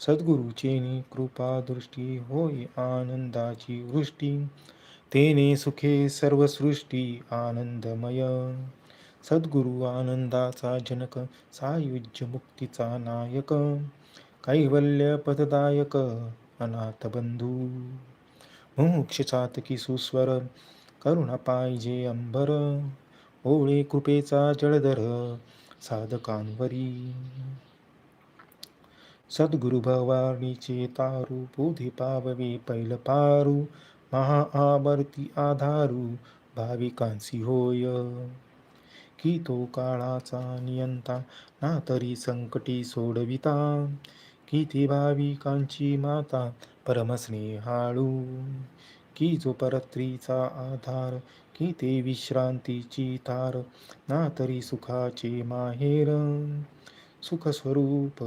सद्गुरुचेनी कृपा दृष्टी होय आनंदाची वृष्टी. तेने सुखे सर्व सृष्टी आनंदमय. सद्गुरु आनंदाचा जनक, सायुज्य मुक्तीचा नायक. कैवल्य पददायक अनाथ बंधू. मोक्ष चातकी सुस्वर, करुणा पाहिजे अंबर. ओळे कृपेचा जलधर साधकांवरी. सद्गुरु भवानीचे तारू, बुधी पाववे पैल पारू. महाआवर्ती आधारू, भाविकांसी होय. की तो काळाचा नियंता, ना तरी संकटी सोडविता. किती भाविकांची माता, परमस्नेहाळू. की जो परत्रीचा आधार, की ते विश्रांतीची तार. ना तरी सुखाचे माहेर, सुखस्वरूप